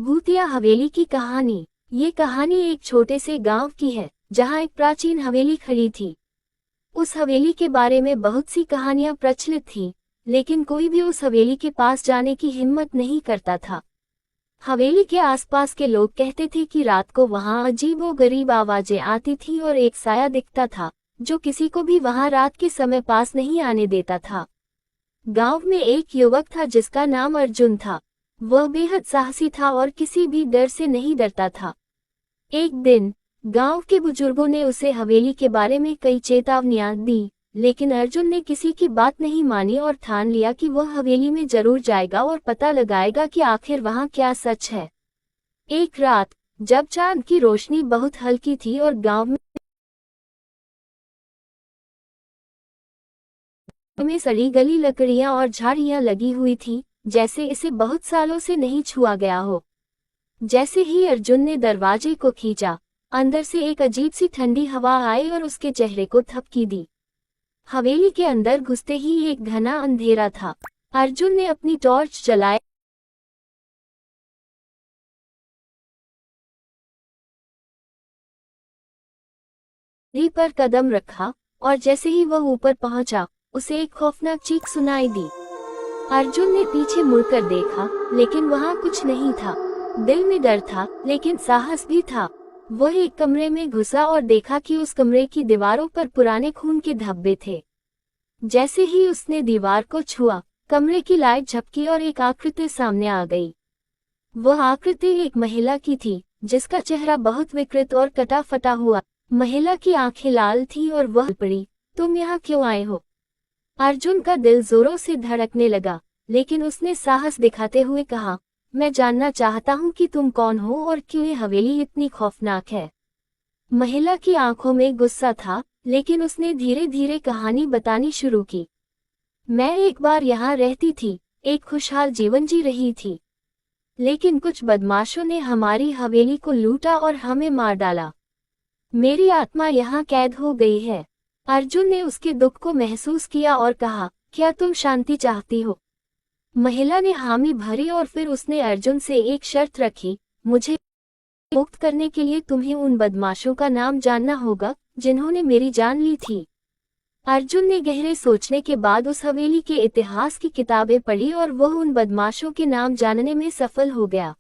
भूतिया हवेली की कहानी। ये कहानी एक छोटे से गांव की है जहां एक प्राचीन हवेली खड़ी थी। उस हवेली के बारे में बहुत सी कहानियां प्रचलित थीं, लेकिन कोई भी उस हवेली के पास जाने की हिम्मत नहीं करता था। हवेली के आसपास के लोग कहते थे कि रात को वहां अजीबोगरीब आवाजें आती थी और एक साया दिखता था जो किसी को भी वहां रात के समय पास नहीं आने देता था। गांव में एक युवक था जिसका नाम अर्जुन था। वह बेहद साहसी था और किसी भी डर से नहीं डरता था। एक दिन गांव के बुजुर्गों ने उसे हवेली के बारे में कई चेतावनियां दी, लेकिन अर्जुन ने किसी की बात नहीं मानी और ठान लिया कि वह हवेली में जरूर जाएगा और पता लगाएगा कि आखिर वहां क्या सच है। एक रात जब चांद की रोशनी बहुत हल्की थी और गांव में सड़ी गली लकड़ियां और झाड़ियां लगी हुई थी, जैसे इसे बहुत सालों से नहीं छुआ गया हो। जैसे ही अर्जुन ने दरवाजे को खींचा, अंदर से एक अजीब सी ठंडी हवा आई और उसके चेहरे को थपकी दी। हवेली के अंदर घुसते ही एक घना अंधेरा था। अर्जुन ने अपनी टॉर्च जलाई पर कदम रखा और जैसे ही वह ऊपर पहुंचा, उसे एक खौफनाक चीख सुनाई दी। अर्जुन ने पीछे मुड़कर देखा, लेकिन वहां कुछ नहीं था। दिल में डर था, लेकिन साहस भी था। वह एक कमरे में घुसा और देखा कि उस कमरे की दीवारों पर पुराने खून के धब्बे थे। जैसे ही उसने दीवार को छुआ, कमरे की लाइट झपकी और एक आकृति सामने आ गई। वह आकृति एक महिला की थी, जिसका चेहरा बहुत विकृत और कटा फटा हुआ। महिला की आंखें लाल थीं और वह पड़ी, तुम यहाँ क्यों आए हो? अर्जुन का दिल जोरों से धड़कने लगा, लेकिन उसने साहस दिखाते हुए कहा, मैं जानना चाहता हूँ कि तुम कौन हो और क्यों ये हवेली इतनी खौफनाक है। महिला की आंखों में गुस्सा था, लेकिन उसने धीरे धीरे कहानी बतानी शुरू की। मैं एक बार यहाँ रहती थी, एक खुशहाल जीवन जी रही थी, लेकिन कुछ बदमाशों ने हमारी हवेली को लूटा और हमें मार डाला। मेरी आत्मा यहाँ कैद हो गई है। अर्जुन ने उसके दुख को महसूस किया और कहा, क्या तुम शांति चाहती हो? महिला ने हामी भरी और फिर उसने अर्जुन से एक शर्त रखी, मुझे मुक्त करने के लिए तुम्हें उन बदमाशों का नाम जानना होगा जिन्होंने मेरी जान ली थी। अर्जुन ने गहरे सोचने के बाद उस हवेली के इतिहास की किताबें पढ़ी और वह उन बदमाशों के नाम जानने में सफल हो गया।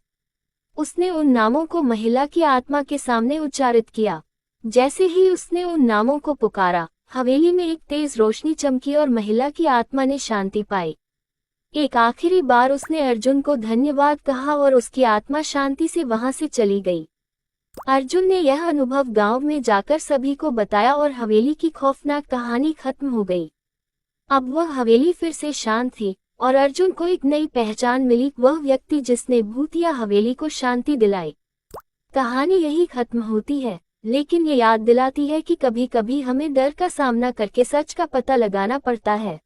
उसने उन नामों को महिला की आत्मा के सामने उच्चारित किया। जैसे ही उसने उन नामों को पुकारा, हवेली में एक तेज रोशनी चमकी और महिला की आत्मा ने शांति पाई। एक आखिरी बार उसने अर्जुन को धन्यवाद कहा और उसकी आत्मा शांति से वहां से चली गई। अर्जुन ने यह अनुभव गांव में जाकर सभी को बताया और हवेली की खौफनाक कहानी खत्म हो गई। अब वह हवेली फिर से शांत थी और अर्जुन को एक नई पहचान मिली, वह व्यक्ति जिसने भूतिया हवेली को शांति दिलाई। कहानी यही खत्म होती है, लेकिन ये याद दिलाती है कि कभी कभी हमें डर का सामना करके सच का पता लगाना पड़ता है।